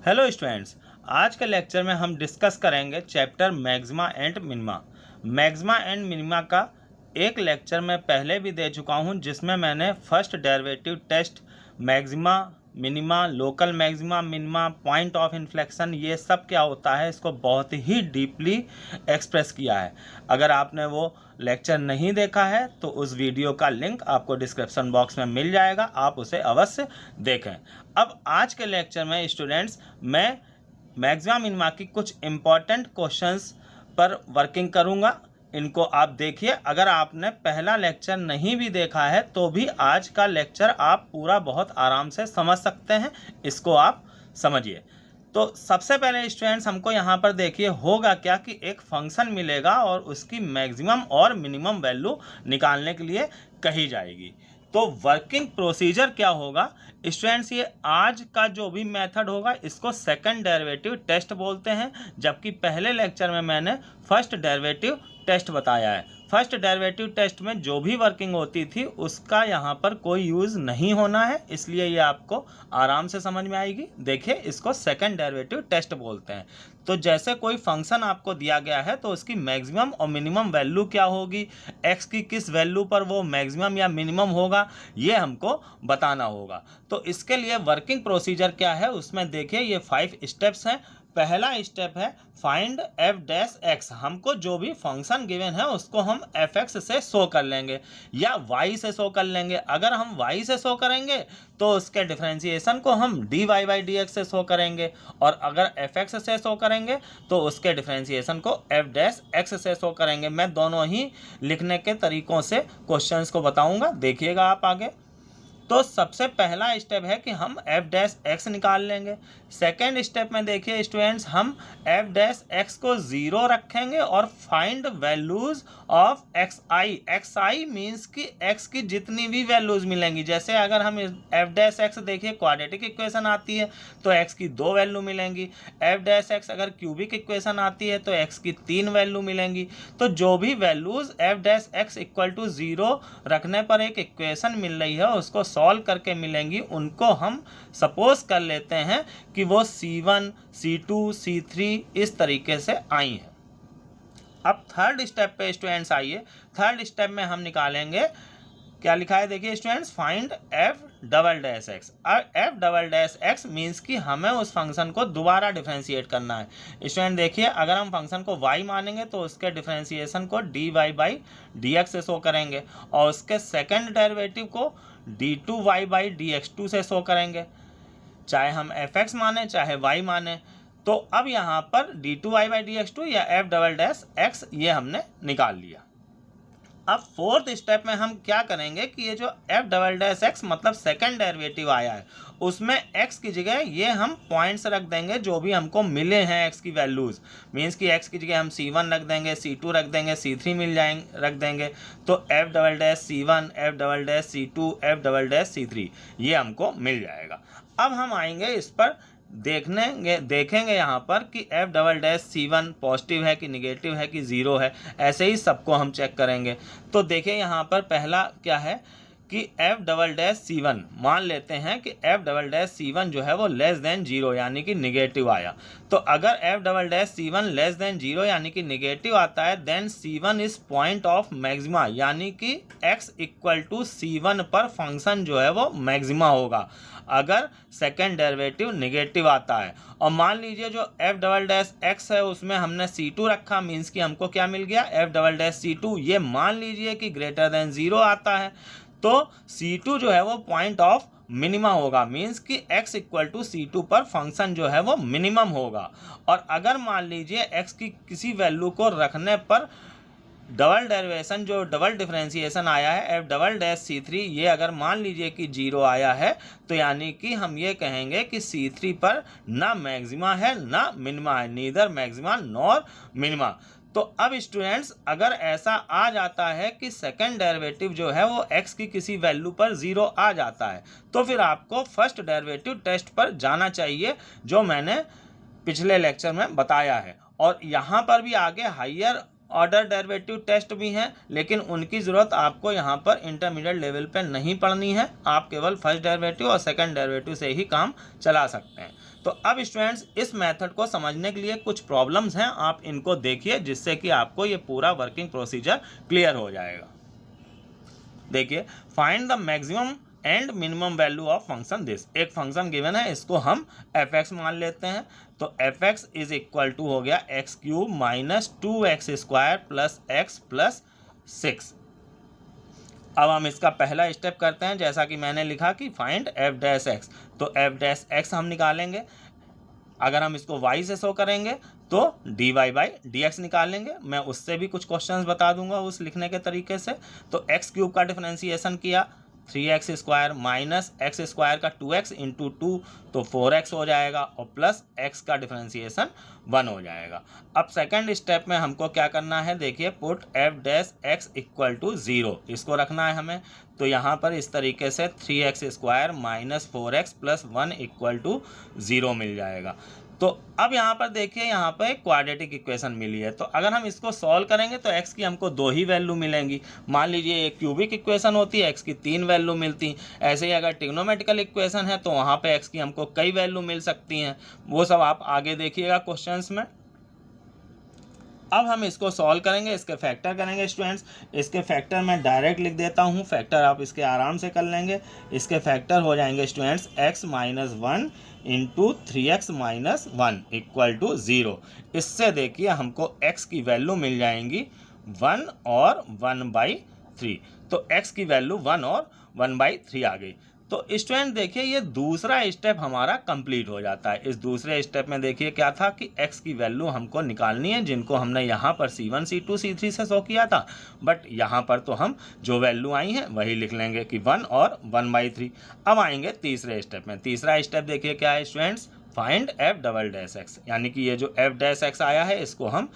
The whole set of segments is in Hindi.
हेलो स्टूडेंट्स, आज के लेक्चर में हम डिस्कस करेंगे chapter maxima and minima. Maxima and minima का एक लेक्चर मैं पहले भी दे चुका हूं, जिसमें मैंने first derivative test, maxima, minima, local maxima, minima, point of inflection, ये सब क्या होता है इसको बहुत ही डीपली एक्सप्रेस किया है। अगर आपने वो लेक्चर नहीं देखा है तो उस वीडियो का लिंक आपको डिस्क्रिप्शन बॉक्स में मिल जाएगा, आप उसे अवश्य देखें। अब आज के लेक्चर में स्टूडेंट्स मैं मैक्सिमा मिनिमा की कुछ इम्पॉर्टेंट क्वेश्चंस पर वर्किंग करूंगा। इनको आप देखिए। अगर आपने पहला लेक्चर नहीं भी देखा है तो भी आज का लेक्चर आप पूरा बहुत आराम से समझ सकते हैं, इसको आप समझिए। तो सबसे पहले स्टूडेंट्स हमको यहाँ पर देखिए होगा क्या कि एक फंक्शन मिलेगा और उसकी मैक्सिमम और मिनिमम वैल्यू निकालने के लिए कही जाएगी। तो वर्किंग प्रोसीजर क्या होगा स्टूडेंट्स, ये आज का जो भी मेथड होगा इसको सेकंड डेरिवेटिव टेस्ट बोलते हैं, जबकि पहले लेक्चर में मैंने फर्स्ट डेरिवेटिव टेस्ट बताया है। फर्स्ट डेरिवेटिव टेस्ट में जो भी वर्किंग होती थी उसका यहाँ पर कोई यूज़ नहीं होना है, इसलिए ये आपको आराम से समझ में आएगी। देखिए, इसको सेकंड डेरिवेटिव टेस्ट बोलते हैं। तो जैसे कोई फंक्शन आपको दिया गया है तो उसकी मैक्सिमम और मिनिमम वैल्यू क्या होगी, एक्स की किस वैल्यू पर वो मैक्सिमम या मिनिमम होगा, ये हमको बताना होगा। तो इसके लिए वर्किंग प्रोसीजर क्या है उसमें देखिए, ये 5 स्टेप्स हैं। पहला स्टेप है फाइंड एफ डैश एक्स। हमको जो भी फंक्शन गिवन है उसको हम एफ एक्स से शो कर लेंगे या वाई से शो कर लेंगे। अगर हम वाई से शो करेंगे तो उसके डिफरेंशिएशन को हम d y by d x से शो करेंगे, और अगर एफ एक्स से शो करेंगे तो उसके डिफरेंशिएशन को एफ डैश एक्स से शो करेंगे। मैं दोनों ही लिखने के तरीक़ों से क्वेश्चंस को बताऊंगा, देखिएगा आप आगे। तो सबसे पहला स्टेप है कि हम एफ डैश एक्स निकाल लेंगे। सेकेंड स्टेप में देखिए स्टूडेंट्स, हम एफ डैश एक्स को 0 रखेंगे और find values of x I. X I means कि एक्स की जितनी भी वैल्यूज मिलेंगी, जैसे अगर हम एफ डैश एक्स देखिए क्वाड्रेटिक इक्वेशन आती है तो एक्स की 2 वैल्यू मिलेंगी। एफ डैश एक्स अगर क्यूबिक इक्वेशन आती है तो एक्स की 3 वैल्यू मिलेंगी। तो जो भी values f dash x equal to 0 रखने पर एक इक्वेशन मिल रही है उसको सॉल्व करके मिलेंगी, उनको हम सपोज कर लेते हैं कि वो C1, C2, C3 इस तरीके से आई हैं। अब थर्ड स्टेप पे स्टूडेंट्स आइए। थर्ड स्टेप में हम निकालेंगे, क्या लिखा है देखिए students, find F double dash x. F double dash x means कि हमें उस फंक्शन को दोबारा डिफरेंशिएट करना है। स्टूडेंट देखिए, अगर हम फंक्शन को y मानेंगे तो उसके डिफरेंशिएशन को d y by d x से शो करेंगे, और उसके सेकेंड डेरिवेटिव को d two y by d x two से शो करेंगे, चाहे हम एफ एक्स माने चाहे y माने। तो अब यहाँ पर d two y by d x two या एफ डबल डैश एक्स ये हमने निकाल लिया। अब फोर्थ स्टेप में हम क्या करेंगे कि ये जो एफ डबल डैश एक्स मतलब सेकंड डेरिवेटिव आया है उसमें एक्स की जगह ये हम पॉइंट्स रख देंगे जो भी हमको मिले हैं एक्स की वैल्यूज़। मीन्स कि एक्स की जगह हम C1 रख देंगे, C2 रख देंगे, C3 मिल जाएंगे रख देंगे। तो F double dash C1, F double dash C2, F double dash C3 ये हमको मिल जाएगा। अब हम आएंगे इस पर देखेंगे यहाँ पर कि F double dash C1 positive है कि निगेटिव है कि 0 है, ऐसे ही सबको हम चेक करेंगे। तो देखिए यहाँ पर पहला क्या है कि एफ डबल डैश C1, मान लेते हैं कि एफ डबल डैश C1 जो है वो लेस देन 0 यानी कि निगेटिव आया। तो अगर f double dash C1 less than 0 यानी कि निगेटिव आता है, then C1 is point of maxima, यानी कि x इक्वल टू C1 पर फंक्शन जो है वो मैक्सिमा होगा अगर सेकेंड डेरिवेटिव निगेटिव आता है। और मान लीजिए जो एफ डबल डैश एक्स है उसमें हमने C2 रखा, मीन्स कि हमको क्या मिल गया, एफ डबल डैश C2 ये मान लीजिए कि ग्रेटर देन 0 आता है, तो C2 जो है वो पॉइंट ऑफ मिनिमा होगा, मीन्स कि x इक्वल टू C2 पर फंक्शन जो है वो मिनिमम होगा। और अगर मान लीजिए x की किसी वैल्यू को रखने पर डबल डेरिवेशन जो डबल डिफरेंशिएशन आया है एफ डबल डैश C3 ये अगर मान लीजिए कि 0 आया है, तो यानी कि हम ये कहेंगे कि C3 पर ना मैक्सिमा है ना मिनिमा है, नीदर मैक्सिमा नॉर मिनिमा। तो अब स्टूडेंट्स अगर ऐसा आ जाता है कि सेकंड डेरिवेटिव जो है वो x की किसी वैल्यू पर 0 आ जाता है, तो फिर आपको फर्स्ट डेरिवेटिव टेस्ट पर जाना चाहिए, जो मैंने पिछले लेक्चर में बताया है। और यहाँ पर भी आगे हायर ऑर्डर डेरिवेटिव टेस्ट भी हैं, लेकिन उनकी ज़रूरत आपको यहाँ पर इंटरमीडिएट लेवल पे नहीं पड़नी है। आप केवल फर्स्ट डेरिवेटिव और सेकंड डेरिवेटिव से ही काम चला सकते हैं। तो अब स्टूडेंट्स, इस मेथड को समझने के लिए कुछ प्रॉब्लम्स हैं, आप इनको देखिए, जिससे कि आपको ये पूरा वर्किंग प्रोसीजर क्लियर हो जाएगा। देखिए, find the maximum and minimum value of function this. एक फंक्शन गिवन है, इसको हम एफ एक्स मान लेते हैं। तो f x is equal to हो गया x cube minus 2x² plus x plus 6। अब हम इसका पहला स्टेप करते हैं, जैसा कि मैंने लिखा कि फाइंड एफ डैश एक्स। तो एफ डैश एक्स हम निकालेंगे। अगर हम इसको y से शो करेंगे तो dy बाई डी एक्स निकालेंगे। मैं उससे भी कुछ क्वेश्चंस बता दूंगा उस लिखने के तरीके से। तो एक्स क्यूब का डिफरेंशिएशन किया 3x² माइनस एक्स स्क्वायर का 2x इंटू 2 तो 4x हो जाएगा, और प्लस x का डिफरेंशिएशन 1 हो जाएगा। अब सेकंड स्टेप में हमको क्या करना है, देखिए, put f dash x equal to 0, इसको रखना है हमें। तो यहाँ पर इस तरीके से 3x² minus 4x plus 1 equal to 0 मिल जाएगा। तो अब यहाँ पर देखिए, यहाँ पर एक क्वाड्रेटिक इक्वेशन मिली है। तो अगर हम इसको सॉल्व करेंगे तो x की हमको 2 ही वैल्यू मिलेंगी। मान लीजिए एक क्यूबिक इक्वेशन होती है, x की 3 वैल्यू मिलती। ऐसे ही अगर ट्रिग्नोमेट्रिकल इक्वेशन है तो वहाँ पे x की हमको कई वैल्यू मिल सकती हैं। वो सब आप आगे देखिएगा क्वेश्चंस में। अब हम इसको सॉल्व करेंगे, इसके फैक्टर करेंगे स्टूडेंट्स। इसके फैक्टर मैं डायरेक्ट लिख देता हूँ, फैक्टर आप इसके आराम से कर लेंगे। इसके फैक्टर हो जाएंगे students x minus 1 into 3x minus 1 equal to 0। इससे देखिए हमको x की वैल्यू मिल जाएंगी 1 और 1/3। तो x की वैल्यू 1 और 1/3 आ गई। तो स्टूडेंट देखिए, ये दूसरा स्टेप हमारा कंप्लीट हो जाता है। इस दूसरे स्टेप में देखिए क्या था कि x की वैल्यू हमको निकालनी है, जिनको हमने यहाँ पर C1 C2 C3 से शो किया था, बट यहाँ पर तो हम जो वैल्यू आई हैं वही लिख लेंगे कि 1 और 1/3। अब आएंगे तीसरे स्टेप में। तीसरा स्टेप देखिए क्या है students, find F double dash x. यानी कि ये जो एफ डैश एक्स आया है इसको हम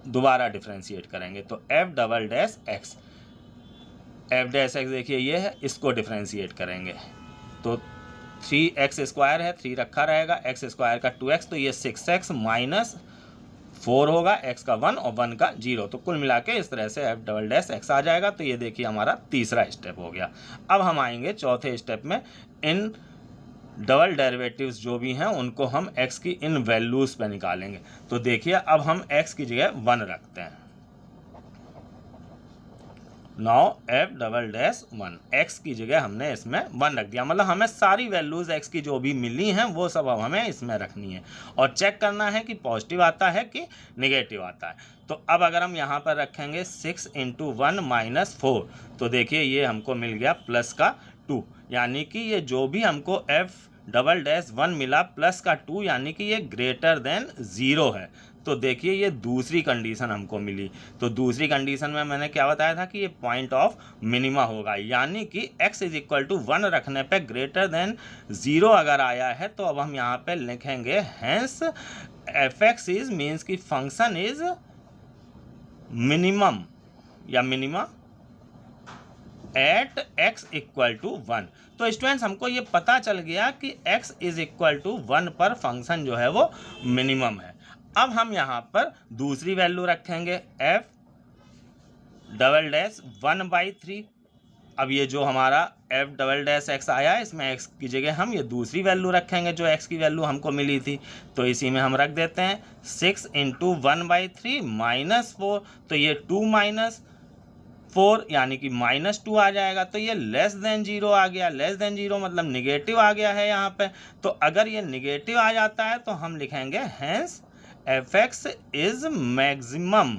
दोबारा डिफ्रेंशिएट करेंगे। तो F double dash x, F dash x देखिए ये है, इसको डिफ्रेंशिएट करेंगे तो 3x² है, 3 रखा रहेगा, x² का 2x, तो ये 6x माइनस 4 होगा, x का 1 और 1 का 0। तो कुल मिला के इस तरह से एफ डबल डैश एक्स आ जाएगा। तो ये देखिए हमारा तीसरा स्टेप हो गया। अब हम आएंगे चौथे स्टेप में। इन डबल डेरिवेटिव्स जो भी हैं उनको हम x की इन वैल्यूज़ पे निकालेंगे। तो देखिए अब हम x की जगह 1 रखते हैं। Now f double dash 1, x की जगह हमने इसमें 1 रख दिया। मतलब हमें सारी वैल्यूज़ एक्स की जो भी मिली हैं वो सब अब हमें इसमें रखनी है, और चेक करना है कि पॉजिटिव आता है कि नेगेटिव आता है। तो अब अगर हम यहाँ पर रखेंगे 6 इंटू 1 माइनस 4, तो देखिए ये हमको मिल गया प्लस का 2, यानी कि ये जो भी हमको एफ डबल डैश 1 मिला प्लस का 2, यानी कि ये ग्रेटर देन 0 है। तो देखिए ये दूसरी कंडीशन हमको मिली। तो दूसरी कंडीशन में मैंने क्या बताया था कि ये पॉइंट ऑफ मिनिमा होगा, यानी कि x इज इक्वल टू 1 रखने पे ग्रेटर देन 0 अगर आया है तो अब हम यहाँ पे लिखेंगे hence f x is means की फंक्शन इज मिनिमम या minima at x equal to 1। तो स्टूडेंट्स हमको ये पता चल गया कि x इज इक्वल टू 1 पर फंक्शन जो है वो मिनिमम है। अब हम यहाँ पर दूसरी वैल्यू रखेंगे f डबल डैश 1/3। अब ये जो हमारा f डबल डैश x आया है, इसमें x की जगह हम ये दूसरी वैल्यू रखेंगे जो x की वैल्यू हमको मिली थी। तो इसी में हम रख देते हैं 6 इंटू 1/3 माइनस 4, तो ये 2 माइनस 4 यानी कि -2 आ जाएगा। तो ये लेस देन 0 आ गया। लेस देन 0 मतलब निगेटिव आ गया है यहाँ पे। तो अगर ये निगेटिव आ जाता है तो हम लिखेंगे hence f x is maximum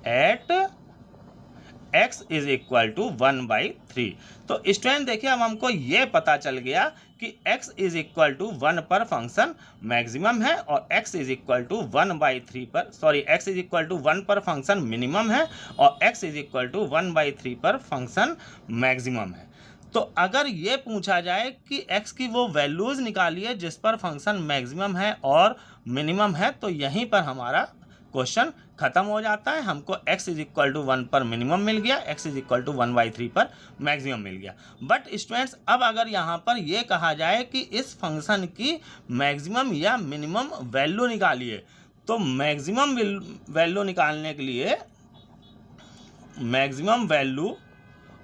at x is equal to 1/3। तो स्टूडेंट देखिए अब हमको ये पता चल गया कि x इज इक्वल टू 1 पर फंक्शन मैक्सिमम है और x इज इक्वल टू 1/3 पर x इज इक्वल टू 1 पर फंक्शन मिनिमम है और x इज इक्वल टू 1/3 पर फंक्शन मैक्सिमम है। तो अगर ये पूछा जाए कि x की वो वैल्यूज़ निकालिए जिस पर फंक्शन मैक्सिमम है और मिनिमम है, तो यहीं पर हमारा क्वेश्चन खत्म हो जाता है। हमको x इज इक्वल टू 1 पर मिनिमम मिल गया, x इज इक्वल टू 1/3 पर मैक्सिमम मिल गया। बट स्टूडेंट्स अब अगर यहाँ पर ये कहा जाए कि इस फंक्शन की मैक्सिमम या मिनिमम वैल्यू निकालिए, तो मैक्सिमम वैल्यू निकालने के लिए maximum value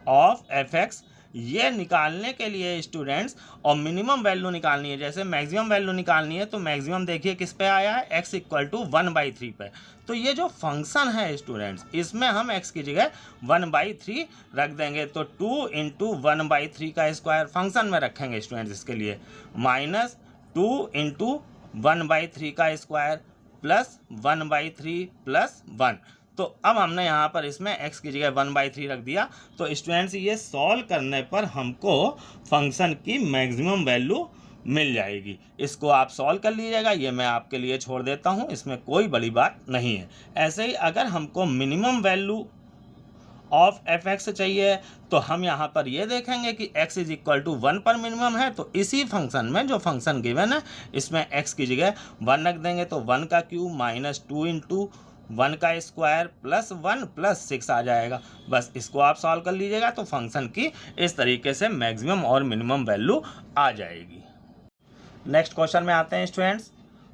of F x ये निकालने के लिए स्टूडेंट्स, और मिनिमम वैल्यू निकालनी है। जैसे मैक्सिमम वैल्यू निकालनी है तो मैक्सिमम देखिए किस पे आया है, x इक्वल टू 1/3 पे। तो ये जो फंक्शन है स्टूडेंट्स, इसमें हम x की जगह 1/3 रख देंगे। तो 2 इंटू 1/3 का स्क्वायर फंक्शन में रखेंगे स्टूडेंट्स, इसके लिए माइनस 2 इंटू 1/3 का स्क्वायर प्लस 1/3 प्लस 1। तो अब हमने यहाँ पर इसमें x की जगह 1/3 रख दिया। तो स्टूडेंट्स ये सॉल्व करने पर हमको फंक्शन की मैक्सिमम वैल्यू मिल जाएगी। इसको आप सॉल्व कर लीजिएगा, ये मैं आपके लिए छोड़ देता हूँ, इसमें कोई बड़ी बात नहीं है। ऐसे ही अगर हमको minimum value of F x चाहिए तो हम यहाँ पर ये देखेंगे कि x इज इक्वल टू 1 पर मिनिमम है। तो इसी फंक्शन में जो फंक्शन गिवन है इसमें x की जगह 1 रख देंगे। तो 1 का क्यूब माइनस 2 इंटू 1 का स्क्वायर प्लस 1 प्लस 6 आ जाएगा। बस इसको आप सॉल्व कर लीजिएगा तो फंक्शन की इस तरीके से मैक्सिमम और मिनिमम वैल्यू आ जाएगी। नेक्स्ट क्वेश्चन में आते हैं students.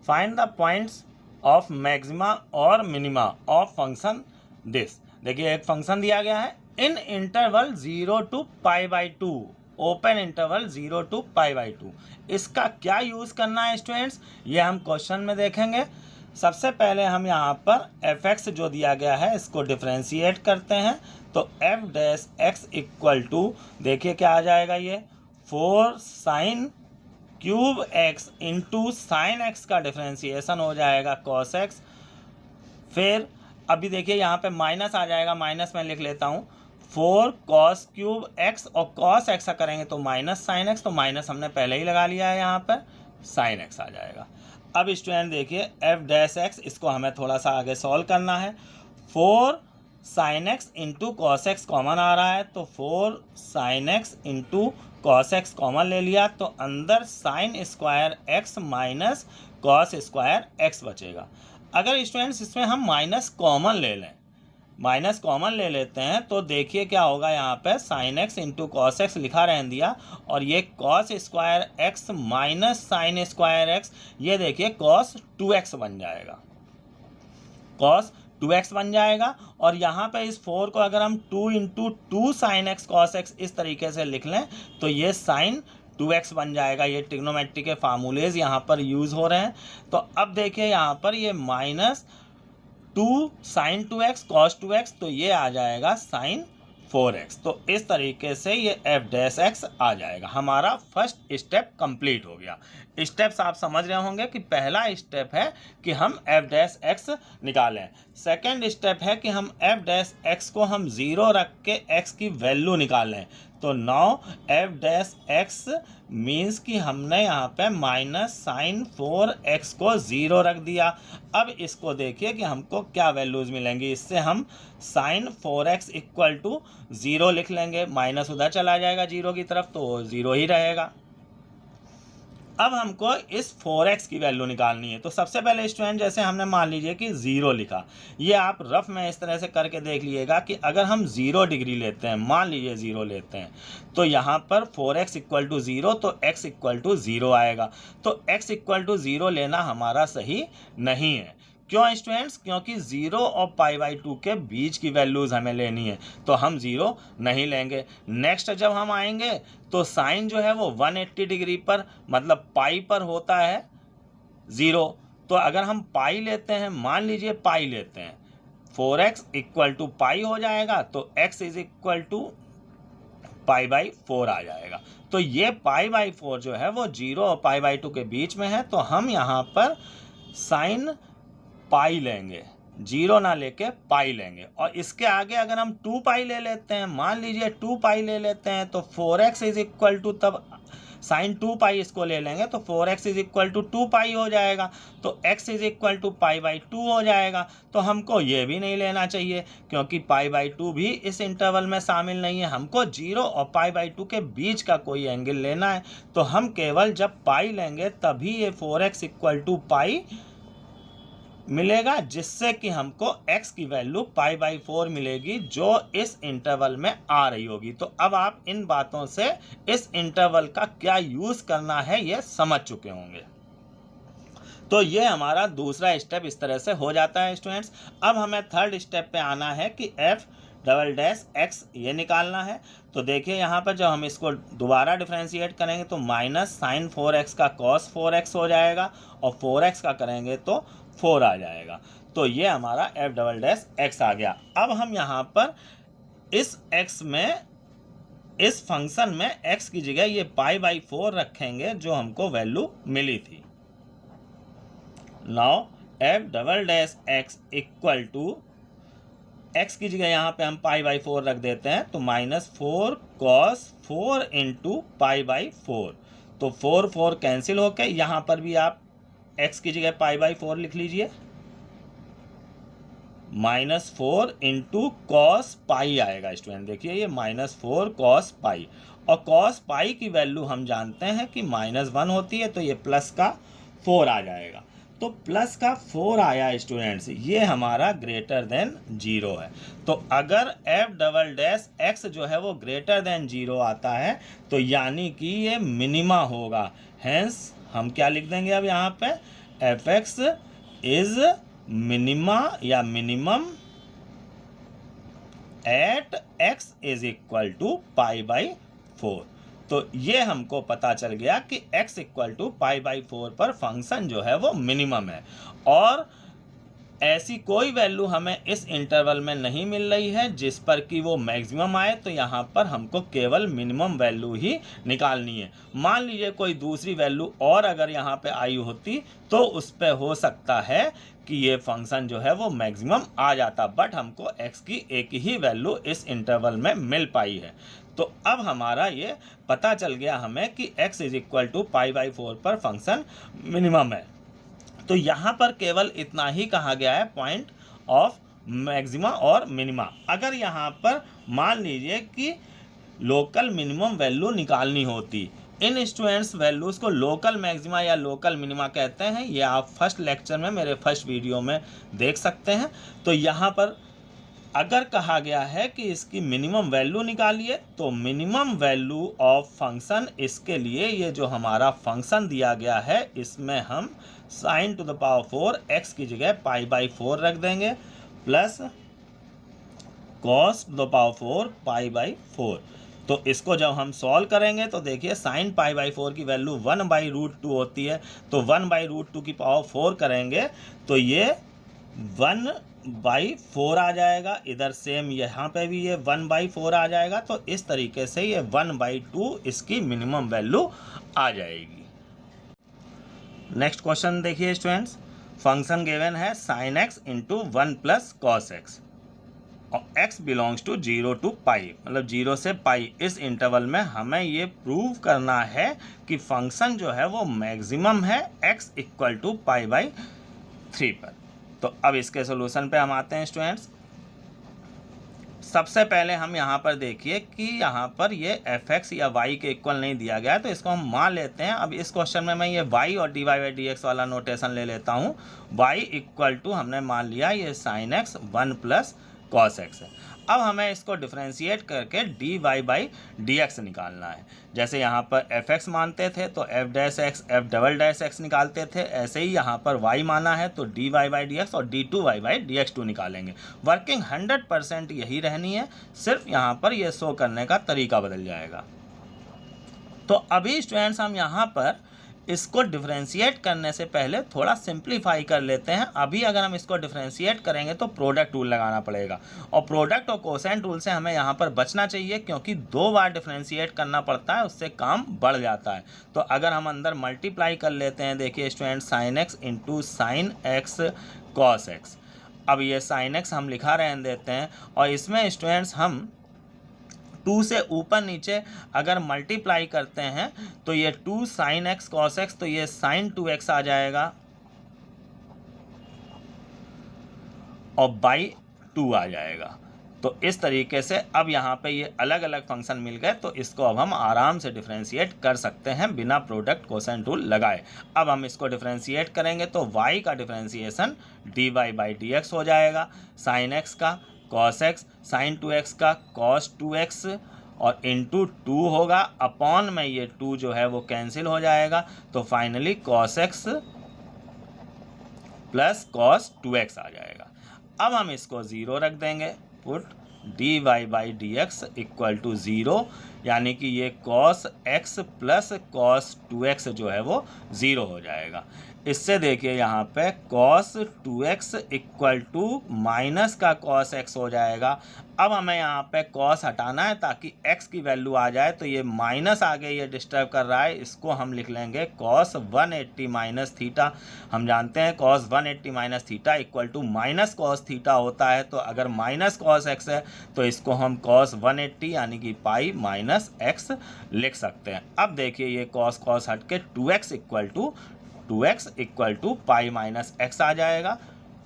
Find the points of maxima और मिनिमा ऑफ फंक्शन दिस। देखिए एक फंक्शन दिया गया है in interval 0 to π/2, open interval 0 to π/2। इसका क्या यूज़ करना है स्टूडेंट्स, ये हम क्वेश्चन में देखेंगे। सबसे पहले हम यहाँ पर एफ एक्स जो दिया गया है इसको डिफ्रेंशिएट करते हैं। तो f dash x equal to, देखिए क्या आ जाएगा, ये 4 sine cube x into sine x का डिफ्रेंशिएशन हो जाएगा कॉस एक्स। फिर अभी देखिए यहाँ पे माइनस आ जाएगा, माइनस में लिख लेता हूँ 4 कॉस क्यूब एक्स, और कॉस एक्स का करेंगे तो माइनस साइन एक्स, तो माइनस हमने पहले ही लगा लिया है, यहाँ पर साइन एक्स आ जाएगा। अब स्टूडेंट देखिए एफ डैश एक्स, इसको हमें थोड़ा सा आगे सॉल्व करना है। 4 sine x into cos x common आ रहा है, तो 4 sine x into cos x common ले लिया, तो अंदर sine square x minus cos square x बचेगा। अगर स्टूडेंट्स इसमें हम माइनस कॉमन ले लें, माइनस कॉमन ले लेते हैं तो देखिए क्या होगा, यहाँ पे sign x into cos x लिखा रहने दिया, और ये cos square x minus sign square x, ये देखिए कॉस 2x बन जाएगा, कॉस 2x बन जाएगा। और यहाँ पे इस 4 को अगर हम 2 into 2 sine x cos x इस तरीके से लिख लें तो ये साइन 2x बन जाएगा। ये ट्रिग्नोमेट्री के फार्मूलेज यहाँ पर यूज़ हो रहे हैं। तो अब देखिए यहाँ पर ये minus 2 sine 2x cos 2x, तो ये आ जाएगा साइन 4x। तो इस तरीके से ये एफ डैश एक्स आ जाएगा। हमारा फर्स्ट स्टेप कंप्लीट हो गया। स्टेप्स आप समझ रहे होंगे कि पहला स्टेप है कि हम एफ डैश एक्स निकालें। सेकेंड स्टेप है कि हम एफ डैश एक्स को हम 0 रख के एक्स की वैल्यू निकालें। तो now F dash x means कि हमने यहाँ पे माइनस साइन 4x को 0 रख दिया। अब इसको देखिए कि हमको क्या वैल्यूज़ मिलेंगी। इससे हम साइन 4x इक्वल टू 0 लिख लेंगे, माइनस उधर चला जाएगा 0 की तरफ, तो 0 ही रहेगा। अब हमको इस 4x की वैल्यू निकालनी है। तो सबसे पहले स्टूडेंट जैसे हमने मान लीजिए कि 0 लिखा, ये आप रफ में इस तरह से करके देख लीजिएगा कि अगर हम 0 डिग्री लेते हैं, मान लीजिए 0 लेते हैं, तो यहाँ पर 4x इक्वल टू 0, तो x इक्वल टू 0 आएगा। तो x इक्वल टू 0 लेना हमारा सही नहीं है। क्यों स्टूडेंट्स, क्योंकि 0 और π/2 के बीच की वैल्यूज़ हमें लेनी है, तो हम 0 नहीं लेंगे। नेक्स्ट जब हम आएंगे तो साइन जो है वो 180 डिग्री पर, मतलब पाई पर होता है 0। तो अगर हम पाई लेते हैं, मान लीजिए पाई लेते हैं, 4x इक्वल टू पाई हो जाएगा, तो x इज इक्वल टू π/4 आ जाएगा। तो ये π/4 जो है वो 0 और π/2 के बीच में है, तो हम यहाँ पर साइन पाई लेंगे, 0 ना लेके पाई लेंगे। और इसके आगे अगर हम 2 पाई ले लेते हैं, मान लीजिए 2 पाई ले लेते हैं, तो 4x इज इक्वल टू, तब साइन 2 पाई इसको ले लेंगे तो 4x इज इक्वल टू 2 पाई हो जाएगा, तो x इज इक्वल टू π/2 हो जाएगा। तो हमको ये भी नहीं लेना चाहिए क्योंकि π/2 भी इस इंटरवल में शामिल नहीं है। हमको 0 और π/2 के बीच का कोई एंगल लेना है, तो हम केवल जब पाई लेंगे तभी ये 4x इक्वल टू पाई मिलेगा, जिससे कि हमको x की वैल्यू π/4 मिलेगी जो इस इंटरवल में आ रही होगी। तो अब आप इन बातों से इस इंटरवल का क्या यूज़ करना है ये समझ चुके होंगे। तो ये हमारा दूसरा स्टेप इस तरह से हो जाता है स्टूडेंट्स। अब हमें थर्ड स्टेप पे आना है कि एफ डबल डैश एक्स ये निकालना है। तो देखिए यहाँ पर जब हम इसको दोबारा डिफ्रेंशिएट करेंगे तो माइनस साइन 4x का कॉस 4x हो जाएगा और 4x का करेंगे तो 4 आ जाएगा। तो ये हमारा एफ डबल डैश एक्स आ गया। अब हम यहाँ पर इस x में, इस फंक्शन में x की जगह ये π/4 रखेंगे जो हमको वैल्यू मिली थी। Now f double dash x equal to, x की जगह यहाँ पे हम π/4 रख देते हैं तो -4 cos 4 इंटू π/4। तो 4 कैंसिल होके यहाँ पर भी आप x की जगह π/4 लिख लीजिए, -4 इंटू कॉस पाई आएगा स्टूडेंट। देखिए ये -4 cos पाई, और cos पाई की वैल्यू हम जानते हैं कि -1 होती है, तो ये प्लस का 4 आ जाएगा। तो प्लस का 4 आया स्टूडेंट्स, ये हमारा ग्रेटर देन 0 है। तो अगर एफ डबल डैश एक्स जो है वो ग्रेटर देन 0 आता है तो यानी कि ये मिनिमा होगा। हेंस हम क्या लिख देंगे अब यहाँ पे, एफ एक्स इज मिनिमा या minimum at x is equal to π/4। तो ये हमको पता चल गया कि x इक्वल टू π/4 पर फंक्शन जो है वो मिनिमम है, और ऐसी कोई वैल्यू हमें इस इंटरवल में नहीं मिल रही है जिस पर कि वो मैक्सिमम आए। तो यहाँ पर हमको केवल मिनिमम वैल्यू ही निकालनी है। मान लीजिए कोई दूसरी वैल्यू और अगर यहाँ पे आई होती तो उस पर हो सकता है कि ये फंक्शन जो है वो मैक्सिमम आ जाता, बट हमको x की एक ही वैल्यू इस इंटरवल में मिल पाई है। तो अब हमारा ये पता चल गया हमें कि x इज इक्वल टू π/4 पर फंक्शन मिनिमम है। तो यहाँ पर केवल इतना ही कहा गया है पॉइंट ऑफ मैक्सिमा और मिनिमा। अगर यहाँ पर मान लीजिए कि लोकल मिनिमम वैल्यू निकालनी होती, इन स्टूडेंट्स वैल्यूज़ को लोकल मैक्सिमा या लोकल मिनिमा कहते हैं। ये आप फर्स्ट लेक्चर में, मेरे फर्स्ट वीडियो में देख सकते हैं। तो यहाँ पर अगर कहा गया है कि इसकी मिनिमम वैल्यू निकालिए, तो मिनिमम वैल्यू ऑफ फंक्शन, इसके लिए ये जो हमारा फंक्शन दिया गया है इसमें हम sin to the power 4 x की जगह π/4 रख देंगे, plus cos to the power 4 π/4। तो इसको जब हम सॉल्व करेंगे तो देखिए sin π/4 की वैल्यू 1/√2 होती है। तो 1/√2 की पावर 4 करेंगे तो ये 1/4 आ जाएगा। इधर सेम यहाँ पे भी ये 1/4 आ जाएगा। तो इस तरीके से ये 1/2 इसकी मिनिमम वैल्यू आ जाएगी। नेक्स्ट क्वेश्चन देखिए स्टूडेंट्स, फंक्शन गिवन है sin x into 1 plus cos x और x बिलोंग्स टू 0 टू पाई, मतलब 0 से पाई। इस इंटरवल में हमें ये प्रूव करना है कि फंक्शन जो है वो मैक्सिमम है x इक्वल टू π/3 पर। तो अब इसके सोल्यूशन पे हम आते हैं स्टूडेंट्स। सबसे पहले हम यहाँ पर देखिए कि यहाँ पर ये fx या y के इक्वल नहीं दिया गया है, तो इसको हम मान लेते हैं। अब इस क्वेश्चन में मैं ये y और dy/dx वाला नोटेशन ले लेता हूँ। y इक्वल टू हमने मान लिया ये sin x 1 plus cos x है। अब हमें इसको डिफ्रेंशिएट करके dy/dx निकालना है। जैसे यहाँ पर fx मानते थे तो f dash x f double dash x निकालते थे, ऐसे ही यहाँ पर y माना है तो dy/dx और d2y/dx2 निकालेंगे। वर्किंग 100% यही रहनी है, सिर्फ यहाँ पर ये शो करने का तरीका बदल जाएगा। तो अभी स्टूडेंट्स हम यहाँ पर इसको डिफरेंशिएट करने से पहले थोड़ा सिंप्लीफाई कर लेते हैं। अभी अगर हम इसको डिफरेंशिएट करेंगे तो प्रोडक्ट रूल लगाना पड़ेगा, और प्रोडक्ट और कोसेंट रूल से हमें यहाँ पर बचना चाहिए, क्योंकि 2 बार डिफरेंशिएट करना पड़ता है, उससे काम बढ़ जाता है। तो अगर हम अंदर मल्टीप्लाई कर लेते हैं, देखिए student, sign x into sine x cos x. अब ये साइन एक्स हम लिखा रहने देते हैं, और इसमें स्टूडेंट्स हम 2 से ऊपर नीचे अगर मल्टीप्लाई करते हैं तो ये 2 sin x cos x, तो ये sin 2x आ जाएगा और बाई 2 आ जाएगा। तो इस तरीके से अब यहाँ पे ये अलग अलग फंक्शन मिल गए, तो इसको अब हम आराम से डिफरेंशिएट कर सकते हैं बिना प्रोडक्ट कोसेंट रूल लगाए। अब हम इसको डिफरेंशिएट करेंगे तो y का डिफरेंशिएशन dy/dx हो जाएगा, sin x का cos x, sin 2x का cos 2x और इंटू 2 होगा, अपॉन में ये 2 जो है वो कैंसिल हो जाएगा। तो finally cos x plus cos 2x आ जाएगा। अब हम इसको 0 रख देंगे, put dy by d x equal to 0, यानी कि ये cos x plus cos 2x जो है वो 0 हो जाएगा। इससे देखिए यहाँ पे cos 2x equal to minus का cos x हो जाएगा। अब हमें यहाँ पे cos हटाना है ताकि x की वैल्यू आ जाए, तो ये माइनस आगे ये डिस्टर्ब कर रहा है, इसको हम लिख लेंगे cos 180 माइनस थीटा। हम जानते हैं cos 180 minus theta equal to minus cos theta होता है, तो अगर माइनस cos x है तो इसको हम cos 180 यानी कि पाई माइनस x लिख सकते हैं। अब देखिए ये cos हट के 2x equal to pi minus x आ जाएगा।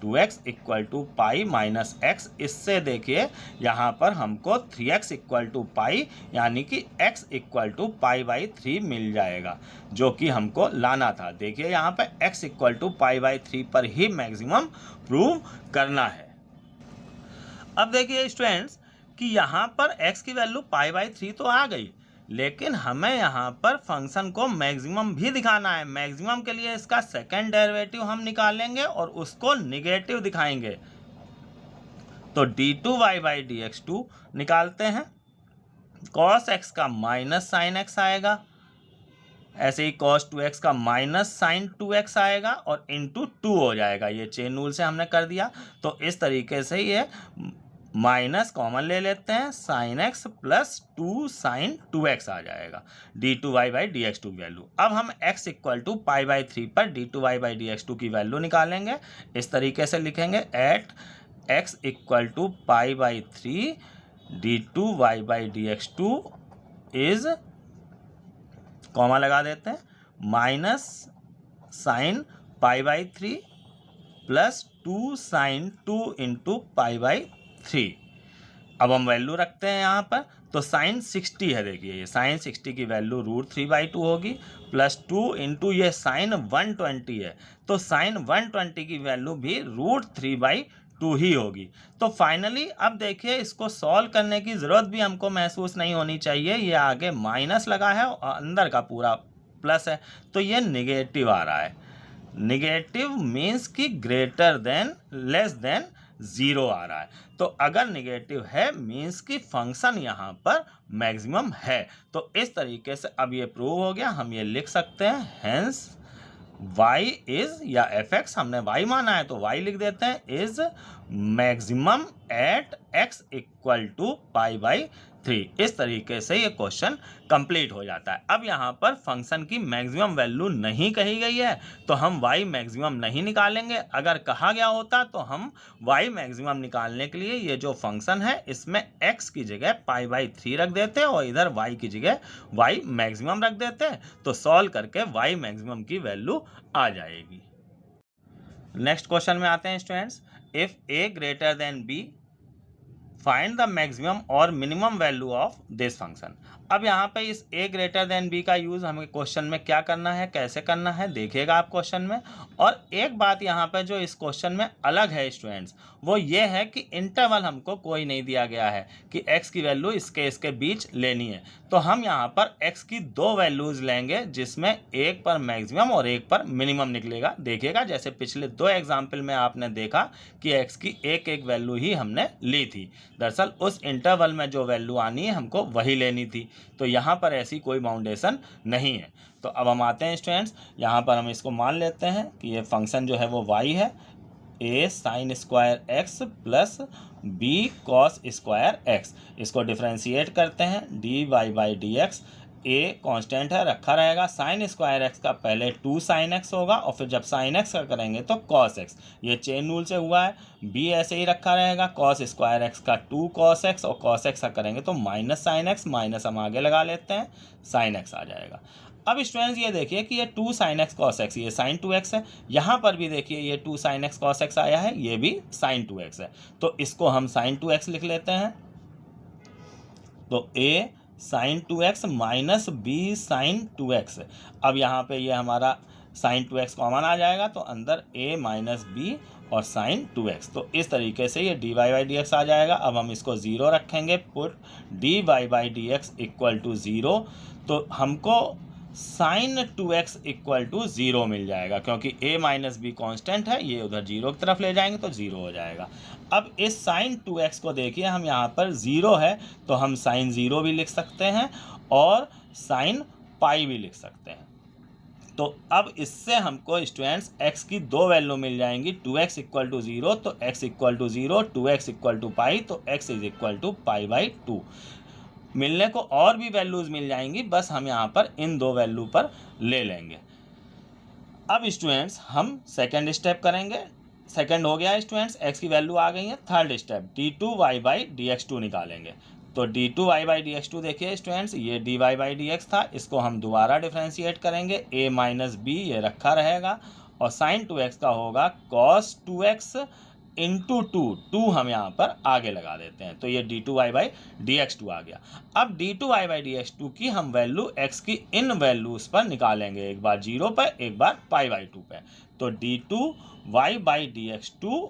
2x equal to pi minus x, इससे देखिए यहाँ पर हमको 3x इक्वल टू पाई यानी कि x equal to pi by 3 मिल जाएगा, जो कि हमको लाना था। देखिए यहाँ पे x equal to pi by 3 पर ही मैक्सिमम प्रूव करना है। अब देखिए स्टूडेंट्स कि यहाँ पर x की वैल्यू पाई बाई 3 तो आ गई, लेकिन हमें यहाँ पर फंक्शन को मैक्सिमम भी दिखाना है। मैक्सिमम के लिए इसका सेकंड डेरिवेटिव हम निकालेंगे और उसको निगेटिव दिखाएंगे। तो d2y by d x to निकालते हैं, cos x का माइनस साइन x आएगा, ऐसे ही cos 2x का माइनस साइन 2x आएगा और इंटू 2 हो जाएगा। ये चेन रूल से हमने कर दिया, तो इस तरीके से ये माइनस कॉमन ले लेते हैं, sine x plus 2 sine 2x आ जाएगा, d2y by d x two की वैल्यू। अब हम x equal to pi by 3 पर d2y by d x two की वैल्यू निकालेंगे। इस तरीके से लिखेंगे, at x equal to pi by 3 d2y by d x two is, comma लगा देते हैं, minus sine pi by 3 plus 2 sine 2 into pi by 3। अब हम वैल्यू रखते हैं यहाँ पर, तो साइन 60 है, देखिए ये साइन 60 की वैल्यू √3/2 होगी, प्लस 2 इंटू ये साइन 120 है, तो साइन 120 की वैल्यू भी √3/2 ही होगी। तो फाइनली अब देखिए इसको सॉल्व करने की ज़रूरत भी हमको महसूस नहीं होनी चाहिए। ये आगे माइनस लगा है और अंदर का पूरा प्लस है, तो ये निगेटिव आ रहा है। निगेटिव मीन्स कि ग्रेटर देन लेस देन 0 आ रहा है। तो अगर निगेटिव है मीन्स कि फंक्शन यहाँ पर मैक्सिमम है। तो इस तरीके से अब ये प्रूव हो गया, हम ये लिख सकते हैं, हेंस y इज, या fx हमने y माना है तो y लिख देते हैं, is maximum at x equal to pi by 3। इस तरीके से ये क्वेश्चन कंप्लीट हो जाता है। अब यहाँ पर फंक्शन की मैक्सिमम वैल्यू नहीं कही गई है तो हम y मैक्सिमम नहीं निकालेंगे। अगर कहा गया होता तो हम y मैक्सिमम निकालने के लिए ये जो फंक्शन है इसमें x की जगह पाई बाई 3 रख देते और इधर y की जगह y मैक्सिमम रख देते, तो सॉल्व करके y मैक्सिमम की वैल्यू आ जाएगी। नेक्स्ट क्वेश्चन में आते हैं students, if a greater than b find the maximum और minimum value of this function. अब यहाँ पे इस a ग्रेटर देन b का यूज़ हमें क्वेश्चन में क्या करना है, कैसे करना है, देखिएगा आप क्वेश्चन में। और एक बात यहाँ पे जो इस क्वेश्चन में अलग है स्टूडेंट्स, वो ये है कि इंटरवल हमको कोई नहीं दिया गया है कि x की वैल्यू इसके बीच लेनी है। तो हम यहाँ पर x की 2 वैल्यूज़ लेंगे जिसमें एक पर मैक्सिमम और एक पर मिनिमम निकलेगा। देखिएगा जैसे पिछले 2 एग्जाम्पल में आपने देखा कि x की एक एक वैल्यू ही हमने ली थी। दरअसल उस इंटरवल में जो वैल्यू आनी है हमको वही लेनी थी, तो यहाँ पर ऐसी कोई बाउंडेशन नहीं है। तो अब हम आते हैं स्टूडेंट्स, यहाँ पर हम इसको मान लेते हैं कि ये फंक्शन जो है वो y है, a sine square x plus b cos square x। इसको डिफ्रेंशिएट करते हैं, dy by d x, a constant है रखा रहेगा, साइन स्क्वायर x का पहले 2 साइन x होगा और फिर जब साइन x का करेंगे तो cos x, ये चेन रूल से हुआ है। b ऐसे ही रखा रहेगा, cos स्क्वायर x का 2 cos x और cos x का करेंगे तो माइनस साइन x, माइनस हम आगे लगा लेते हैं, साइन x आ जाएगा। अब स्टूडेंट्स ये देखिए कि ये 2 साइन x cos x, ये साइन 2x है, यहाँ पर भी देखिए ये 2 साइन x cos x आया है, ये भी साइन 2x है, तो इसको हम साइन 2x लिख लेते हैं। तो a sine 2x minus b sine 2x। अब यहाँ पे ये हमारा साइन 2x कॉमन आ जाएगा तो अंदर a माइनस b और साइन 2x, तो इस तरीके से ये dy बाई डी एक्स आ जाएगा। अब हम इसको 0 रखेंगे, put dy by d x equal to 0। तो हमको साइन 2x इक्वल टू 0 मिल जाएगा, क्योंकि a माइनस बी कॉन्स्टेंट है, ये उधर 0 की तरफ ले जाएंगे तो 0 हो जाएगा। अब इस साइन 2x को देखिए, हम यहाँ पर 0 है तो हम साइन 0 भी लिख सकते हैं और साइन पाई भी लिख सकते हैं। तो अब इससे हमको स्टूडेंट्स x की दो वैल्यू मिल जाएंगी, 2x इक्वल टू 0 तो x equal to 0, 2x equal to pi तो x is equal to pi by 2। मिलने को और भी वैल्यूज़ मिल जाएंगी, बस हम यहाँ पर इन दो वैल्यू पर ले लेंगे। अब स्टूडेंट्स हम सेकेंड स्टेप करेंगे। सेकेंड हो गया स्टूडेंट्स, x की वैल्यू आ गई है। Third step d2y by dx2 निकालेंगे। तो d2y बाई dx2 देखिए स्टूडेंट्स, ये dy बाई dx था, इसको हम दोबारा डिफ्रेंशिएट करेंगे, a माइनस बी ये रखा रहेगा और साइन 2x का होगा cos 2x इंटू 2 हम यहाँ पर आगे लगा देते हैं, तो ये d2y बाई dx2 आ गया। अब d2y बाई dx2 की हम वैल्यू x की इन वैल्यूज़ पर निकालेंगे, एक बार 0 पर एक बार पाई बाई 2 पे। तो d2y by dx2